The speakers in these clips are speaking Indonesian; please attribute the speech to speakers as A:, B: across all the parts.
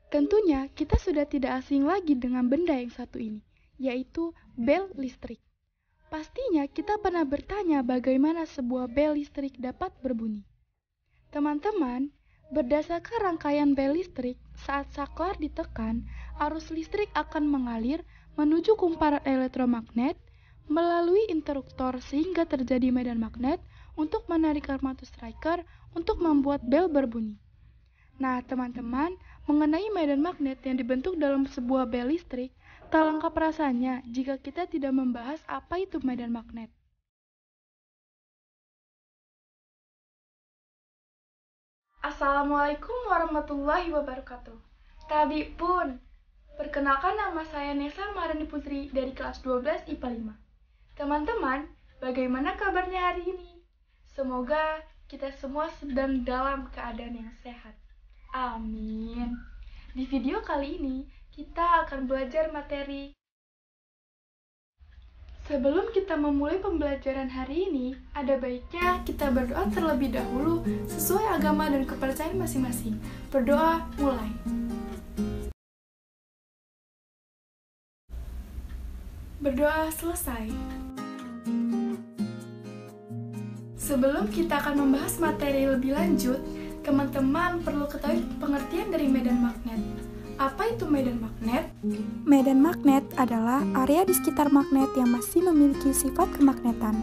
A: Tentunya kita sudah tidak asing lagi dengan benda yang satu ini, yaitu bel listrik. Pastinya kita pernah bertanya bagaimana sebuah bel listrik dapat berbunyi. Teman-teman, berdasarkan rangkaian bel listrik, saat saklar ditekan, arus listrik akan mengalir menuju kumparan elektromagnet melalui interruptor sehingga terjadi medan magnet untuk menarik armatur striker untuk membuat bel berbunyi. Nah, teman-teman, mengenai medan magnet yang dibentuk dalam sebuah bel listrik, tak lengkap rasanya jika kita tidak membahas apa itu medan magnet. Assalamualaikum warahmatullahi wabarakatuh. Tadi pun, perkenalkan nama saya Nesa Maharani Putri dari kelas 12 IPA 5. Teman-teman, bagaimana kabarnya hari ini? Semoga kita semua sedang dalam keadaan yang sehat. Amin. Di video kali ini, kita akan belajar materi. Sebelum kita memulai pembelajaran hari ini, ada baiknya kita berdoa terlebih dahulu sesuai agama dan kepercayaan masing-masing. Berdoa mulai. Berdoa selesai. Sebelum kita akan membahas materi lebih lanjut, teman-teman perlu ketahui pengertian dari medan magnet. Apa itu medan magnet?
B: Medan magnet adalah area di sekitar magnet yang masih memiliki sifat kemagnetan.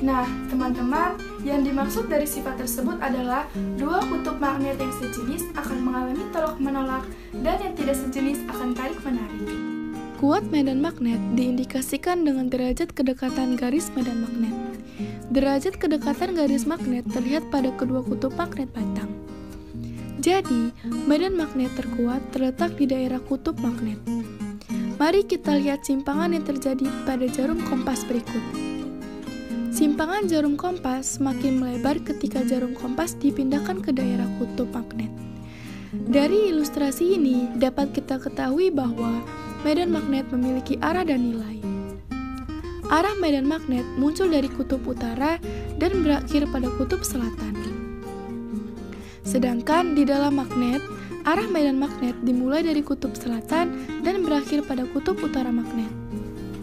A: Nah, teman-teman, yang dimaksud dari sifat tersebut adalah dua kutub magnet yang sejenis akan mengalami tolak-menolak dan yang tidak sejenis akan tarik-menarik. Kuat medan magnet diindikasikan dengan derajat kedekatan garis medan magnet. Derajat kedekatan garis magnet terlihat pada kedua kutub magnet batang. Jadi, medan magnet terkuat terletak di daerah kutub magnet. Mari kita lihat simpangan yang terjadi pada jarum kompas berikut. Simpangan jarum kompas semakin melebar ketika jarum kompas dipindahkan ke daerah kutub magnet. Dari ilustrasi ini, dapat kita ketahui bahwa medan magnet memiliki arah dan nilai. Arah medan magnet muncul dari kutub utara dan berakhir pada kutub selatan. Sedangkan di dalam magnet, arah medan magnet dimulai dari kutub selatan dan berakhir pada kutub utara magnet.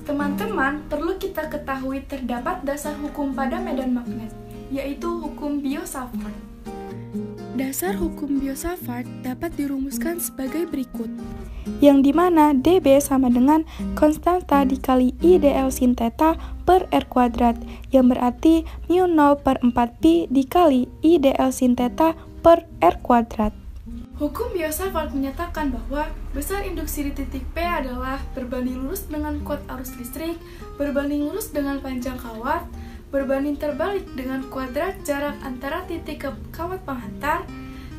A: Teman-teman, perlu kita ketahui terdapat dasar hukum pada medan magnet, yaitu hukum Biot-Savart. Dasar hukum Biot-Savart dapat dirumuskan sebagai berikut,
B: Yang dimana dB sama dengan konstanta dikali IDL sin theta per R kuadrat, yang berarti mu 0 per 4pi dikali IDL sin theta per R kuadrat.
A: Hukum Biot-Savart menyatakan bahwa besar induksi di titik P adalah berbanding lurus dengan kuat arus listrik, berbanding lurus dengan panjang kawat, berbanding terbalik dengan kuadrat jarak antara titik ke kawat penghantar,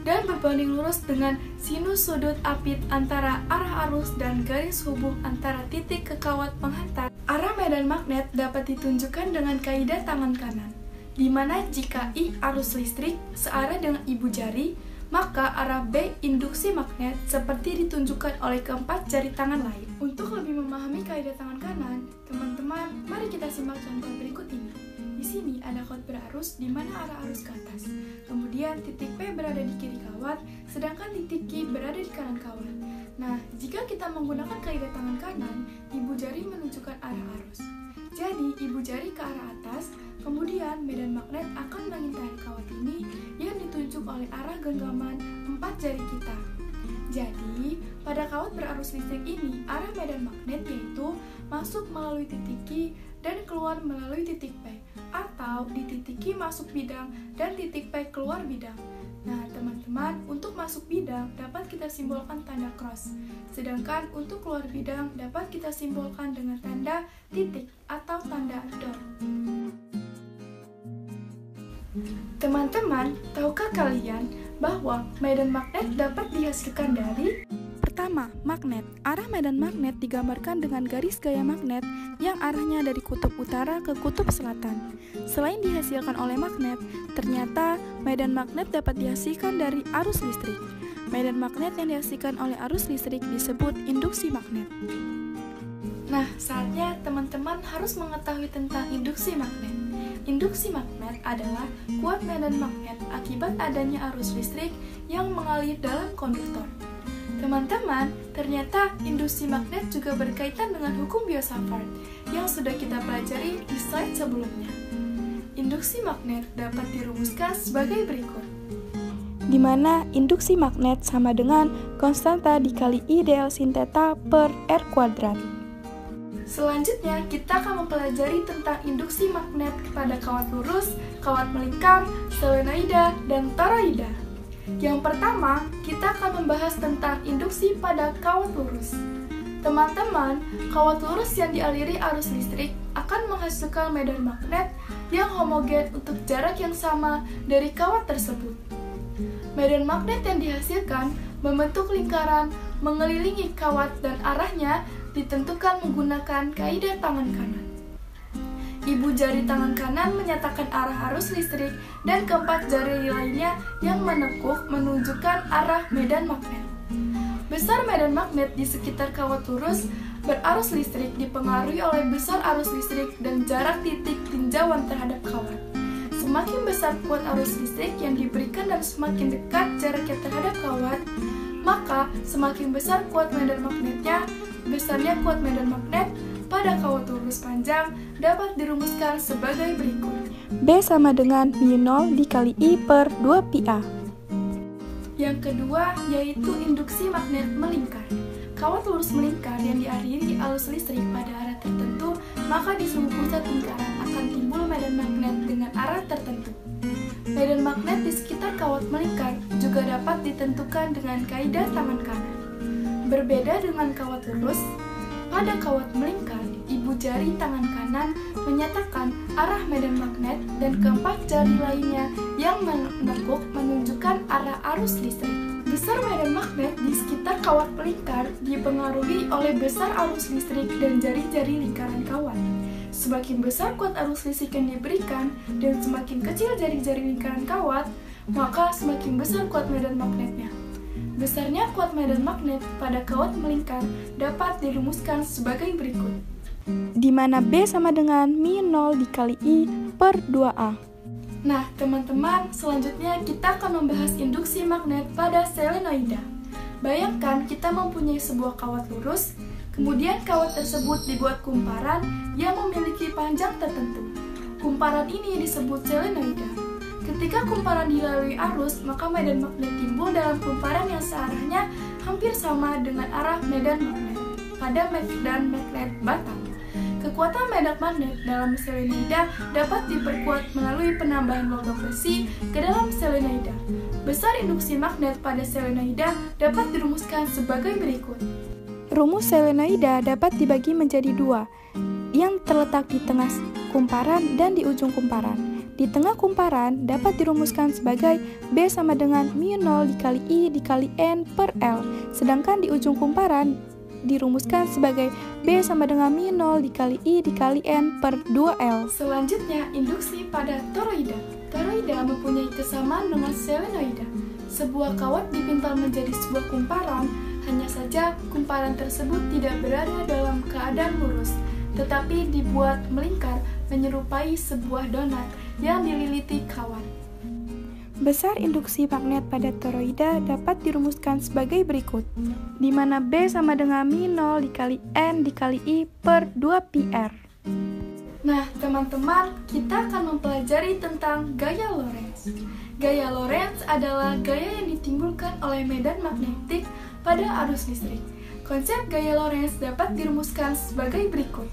A: dan berbanding lurus dengan sinus sudut apit antara arah arus dan garis hubung antara titik ke kawat penghantar. Arah medan magnet dapat ditunjukkan dengan kaidah tangan kanan, di mana jika I arus listrik searah dengan ibu jari, maka arah B induksi magnet seperti ditunjukkan oleh keempat jari tangan lain. Untuk lebih memahami kaidah tangan kanan, teman-teman, mari kita simak contoh berikut ini. Di sini ada kawat berarus di mana arah arus ke atas. Kemudian titik P berada di kiri kawat, sedangkan titik Q berada di kanan kawat. Nah, jika kita menggunakan kaidah tangan kanan, ibu jari menunjukkan arah arus. Jadi, ibu jari ke arah atas, kemudian medan magnet akan mengintari kawat ini yang ditunjuk oleh arah genggaman 4 jari kita. Jadi, pada kawat berarus listrik ini, arah medan magnet yaitu masuk melalui titik Q dan keluar melalui titik P, atau di titik Q masuk bidang dan titik P keluar bidang. Nah, teman-teman, untuk masuk bidang dapat kita simbolkan tanda cross, sedangkan untuk keluar bidang dapat kita simbolkan dengan tanda titik atau tanda dot. Teman-teman, tahukah kalian bahwa medan magnet dapat dihasilkan dari
B: Pertama, magnet. Arah medan magnet digambarkan dengan garis gaya magnet yang arahnya dari kutub utara ke kutub selatan. Selain dihasilkan oleh magnet, ternyata medan magnet dapat dihasilkan dari arus listrik. Medan magnet yang dihasilkan oleh arus listrik disebut induksi magnet.
A: Nah, saatnya teman-teman harus mengetahui tentang induksi magnet. Induksi magnet adalah kuat medan magnet akibat adanya arus listrik yang mengalir dalam konduktor. Teman-teman, ternyata induksi magnet juga berkaitan dengan hukum Biot-Savart yang sudah kita pelajari di slide sebelumnya. Induksi magnet dapat dirumuskan sebagai berikut.
B: Di mana induksi magnet sama dengan konstanta dikali I dl sin theta per R kuadrat.
A: Selanjutnya, kita akan mempelajari tentang induksi magnet pada kawat lurus, kawat melingkar, solenoida, dan toroida. Yang pertama, kita akan membahas tentang induksi pada kawat lurus. Teman-teman, kawat lurus yang dialiri arus listrik akan menghasilkan medan magnet yang homogen untuk jarak yang sama dari kawat tersebut. Medan magnet yang dihasilkan membentuk lingkaran mengelilingi kawat dan arahnya ditentukan menggunakan kaidah tangan kanan. Ibu jari tangan kanan menyatakan arah arus listrik dan keempat jari lainnya yang menekuk menunjukkan arah medan magnet. Besar medan magnet di sekitar kawat lurus berarus listrik dipengaruhi oleh besar arus listrik dan jarak titik tinjauan terhadap kawat. Semakin besar kuat arus listrik yang diberikan dan semakin dekat jaraknya terhadap kawat, maka semakin besar kuat medan magnetnya. Besarnya kuat medan magnet pada kawat lurus panjang dapat dirumuskan sebagai berikut.
B: B sama dengan μ0 dikali I per 2 pi A.
A: Yang kedua yaitu induksi magnet melingkar. Kawat lurus melingkar yang dialiri arus listrik pada arah tertentu, maka di seluruh pusat lingkaran akan timbul medan magnet dengan arah tertentu. Medan magnet di sekitar kawat melingkar juga dapat ditentukan dengan kaidah tangan kanan. Berbeda dengan kawat lurus, pada kawat melingkar, ibu jari tangan kanan menyatakan arah medan magnet dan keempat jari lainnya yang menekuk menunjukkan arah arus listrik. Besar medan magnet di sekitar kawat melingkar dipengaruhi oleh besar arus listrik dan jari-jari lingkaran kawat. Semakin besar kuat arus listrik yang diberikan dan semakin kecil jari-jari lingkaran kawat, maka semakin besar kuat medan magnetnya. Besarnya kuat medan magnet pada kawat melingkar dapat dirumuskan sebagai berikut.
B: Di mana B sama dengan μ0 dikali I per 2A.
A: Nah, teman-teman, selanjutnya kita akan membahas induksi magnet pada solenoida. Bayangkan kita mempunyai sebuah kawat lurus, kemudian kawat tersebut dibuat kumparan yang memiliki panjang tertentu. Kumparan ini disebut solenoida. Ketika kumparan dilalui arus, maka medan magnet timbul dalam kumparan yang searahnya hampir sama dengan arah medan magnet pada medan magnet batang. Kekuatan medan magnet dalam solenoida dapat diperkuat melalui penambahan logam besi ke dalam solenoida. Besar induksi magnet pada solenoida dapat dirumuskan sebagai berikut.
B: Rumus solenoida dapat dibagi menjadi dua, yang terletak di tengah kumparan dan di ujung kumparan. Di tengah kumparan dapat dirumuskan sebagai B sama dengan μ0 dikali I dikali N per L, sedangkan di ujung kumparan dirumuskan sebagai B sama dengan μ0 dikali I dikali N per 2L.
A: Selanjutnya, induksi pada toroida. Toroida mempunyai kesamaan dengan solenoida. Sebuah kawat dipintal menjadi sebuah kumparan, hanya saja kumparan tersebut tidak berada dalam keadaan lurus, tetapi dibuat melingkar menyerupai sebuah donat yang dililiti kawat.
B: Besar induksi magnet pada toroida dapat dirumuskan sebagai berikut, di mana B sama dengan μ0 dikali N dikali I per 2 pi-R.
A: Nah, teman-teman, kita akan mempelajari tentang gaya Lorentz. Gaya Lorentz adalah gaya yang ditimbulkan oleh medan magnetik pada arus listrik. Konsep gaya Lorentz dapat dirumuskan sebagai berikut.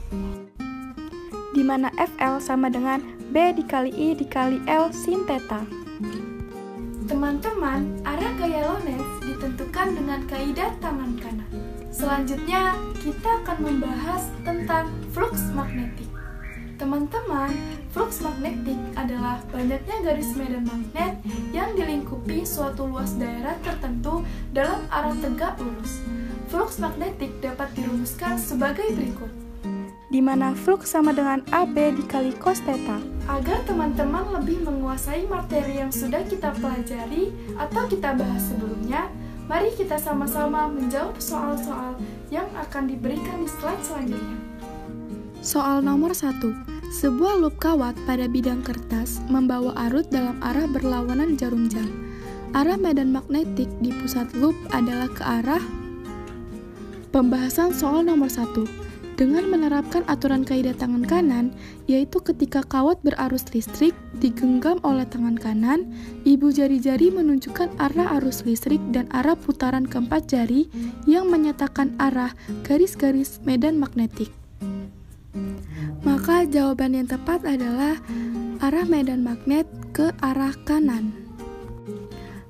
B: Di mana FL sama dengan B dikali I dikali L sin theta.
A: Teman-teman, arah gaya Lorentz ditentukan dengan kaidah tangan kanan. Selanjutnya, kita akan membahas tentang flux magnetik. Teman-teman, flux magnetik adalah banyaknya garis medan magnet yang dilingkupi suatu luas daerah tertentu dalam arah tegak lurus. Flux magnetik dapat dirumuskan sebagai berikut.
B: Di mana flux sama dengan AB dikali cos theta.
A: Agar teman-teman lebih menguasai materi yang sudah kita pelajari atau kita bahas sebelumnya, mari kita sama-sama menjawab soal-soal yang akan diberikan di slide selanjutnya.
B: Soal nomor 1. Sebuah loop kawat pada bidang kertas membawa arus dalam arah berlawanan jarum jam. Arah medan magnetik di pusat loop adalah ke arah. Pembahasan soal nomor 1. Dengan menerapkan aturan kaidah tangan kanan, yaitu ketika kawat berarus listrik digenggam oleh tangan kanan, ibu jari-jari menunjukkan arah arus listrik dan arah putaran keempat jari yang menyatakan arah garis-garis medan magnetik. Maka jawaban yang tepat adalah arah medan magnet ke arah kanan.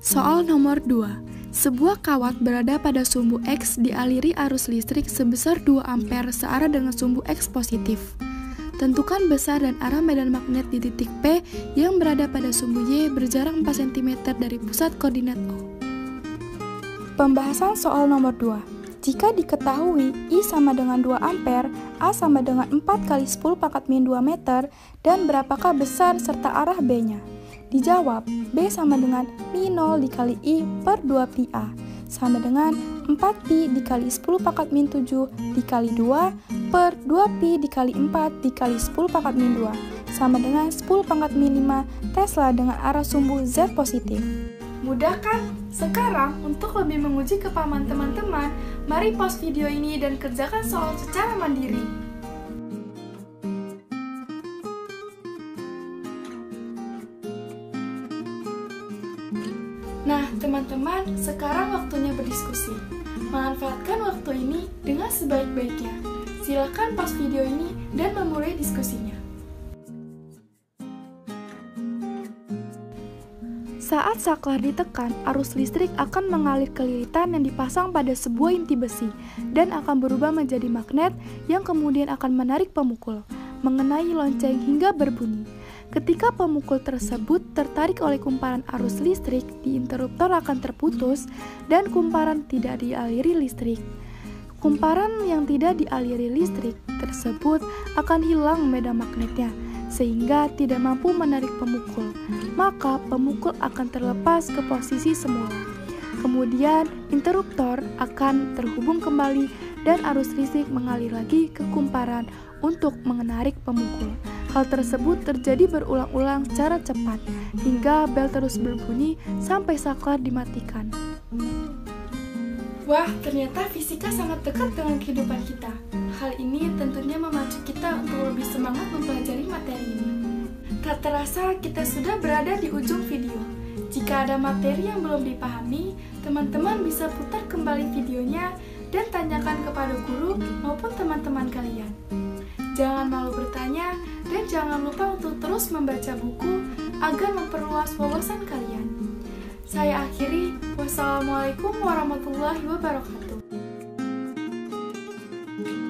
B: Soal nomor 2. Sebuah kawat berada pada sumbu X dialiri arus listrik sebesar 2 ampere searah dengan sumbu X positif. Tentukan besar dan arah medan magnet di titik P yang berada pada sumbu Y berjarak 4 cm dari pusat koordinat O. Pembahasan soal nomor 2. Jika diketahui I sama dengan 2 ampere, A sama dengan 4 kali 10 pangkat min 2 meter, dan berapakah besar serta arah B-nya? Dijawab, B sama dengan pi 0 dikali I per 2 pi A, sama dengan 4 pi dikali 10 pangkat min 7 dikali 2 per 2 pi dikali 4 dikali 10 pangkat min 2, sama dengan 10 pangkat min 5 Tesla dengan arah sumbu Z positif.
A: Mudah kan? Sekarang, untuk lebih menguji kepahaman teman-teman, mari pause video ini dan kerjakan soal secara mandiri. Nah, teman-teman, sekarang waktunya berdiskusi. Manfaatkan waktu ini dengan sebaik-baiknya. Silakan pause video ini dan memulai diskusinya.
B: Saat saklar ditekan, arus listrik akan mengalir ke lilitan yang dipasang pada sebuah inti besi dan akan berubah menjadi magnet yang kemudian akan menarik pemukul, mengenai lonceng hingga berbunyi. Ketika pemukul tersebut tertarik oleh kumparan arus listrik, di interruptor akan terputus dan kumparan tidak dialiri listrik. Kumparan yang tidak dialiri listrik tersebut akan hilang medan magnetnya, sehingga tidak mampu menarik pemukul. Maka pemukul akan terlepas ke posisi semula. Kemudian interruptor akan terhubung kembali dan arus listrik mengalir lagi ke kumparan untuk menarik pemukul. Hal tersebut terjadi berulang-ulang secara cepat, hingga bel terus berbunyi sampai saklar dimatikan.
A: Wah, ternyata fisika sangat dekat dengan kehidupan kita. Hal ini tentunya memacu kita untuk lebih semangat mempelajari materi ini. Tak terasa kita sudah berada di ujung video. Jika ada materi yang belum dipahami, teman-teman bisa putar kembali videonya dan tanyakan kepada guru maupun teman-teman kalian. Jangan malu bertanya, dan jangan lupa untuk terus membaca buku agar memperluas wawasan kalian. Saya akhiri, wassalamualaikum warahmatullahi wabarakatuh.